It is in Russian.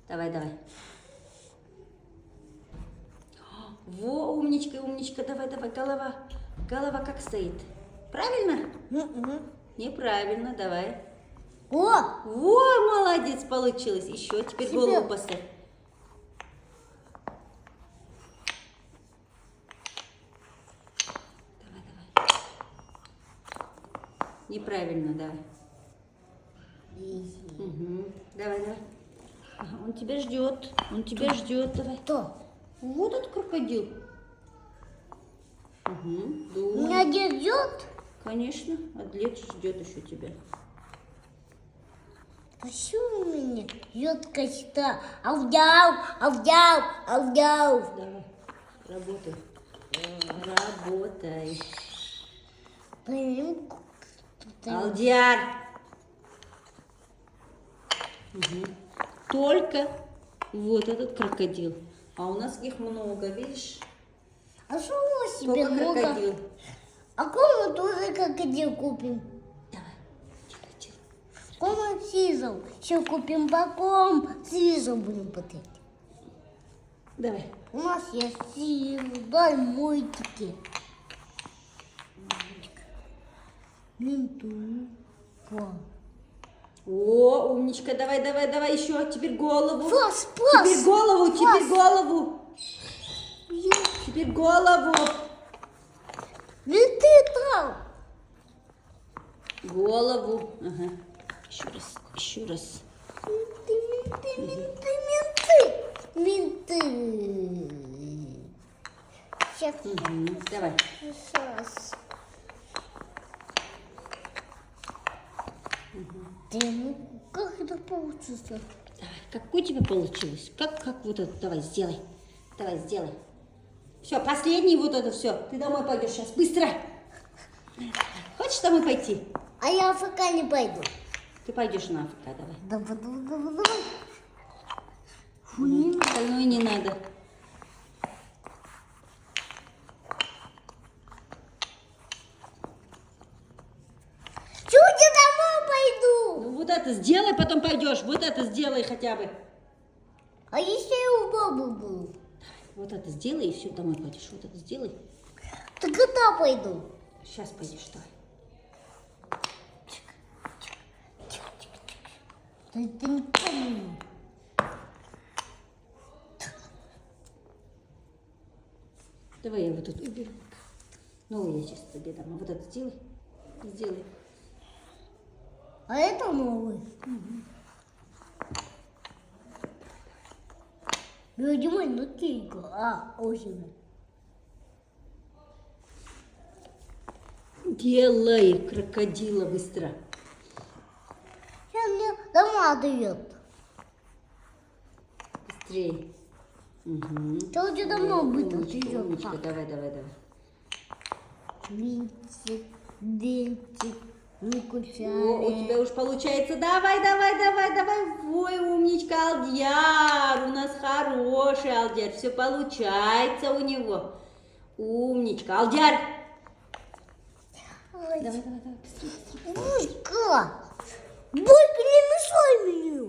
Давай, давай. Во, умничка, умничка. Давай, давай, голова. Голова как стоит? Правильно? Неправильно, давай. О! Во, молодец, получилось. Еще теперь голову поставь. Давай, давай. Неправильно, давай. Угу. Давай, давай. Ага, он тебя ждет. Он тебя ждет. Давай. Кто? Вот этот крокодил. Угу. Меня держит? Конечно. Адлет ждет еще тебя. Почему меня ждет коста? Аудяу, аудяу, аудяу. Давай. Работай. Работай. Алдиар. Угу. Только вот этот крокодил. А у нас их много, видишь? А что у себе Только много? крокодил. А кому тоже крокодил купим? Давай. Делай, делай. Кому сизл? Еще купим баком, сизл будем потеть. Давай. У нас есть сизл, дай мультики. Менту. О, умничка, давай, давай, давай, еще, теперь голову. Фос, Теперь голову, теперь голову. Я... Теперь голову. Менты там. Голову. Ага. Еще раз, еще раз. Менты. Сейчас. Давай. Сейчас. Ну, как это получится? Давай, как у тебя получилось? Как вот это? Давай, сделай. Давай, сделай. Все, последний вот это все. Ты домой пойдешь сейчас, быстро. Хочешь домой пойти? А я в АФК не пойду. Ты пойдешь на АФК, давай. Давай. Остальное не надо. Чуть домой пойду. Ну вот это сделай, потом пойдешь. Вот это сделай хотя бы. А если я у бабы был? Вот это сделай и все, домой пойдешь. Вот это сделай. Так когда пойду? Сейчас пойдешь, давай. Ты не помню. Давай я вот тут уберу. Ну, я сейчас тебе дам. Вот это сделай. Сделай. А это новый. Видимо, ну тихо. А, очень. Делай крокодила быстро. Сейчас мне дома дает. Быстрее. Угу. Что у тебя давно быстро Умничка, идет? умничка. Давай, давай, давай. Винтик, дентик, не кусай. О, у тебя уж получается. Давай, давай, давай, давай. Ой, умничка, Алдияр. У нас хороший Алдияр. Все получается у него. Умничка. Алдияр. Давай, давай, давай, быстрее, быстрее. Булька! Булька, не мешай мне!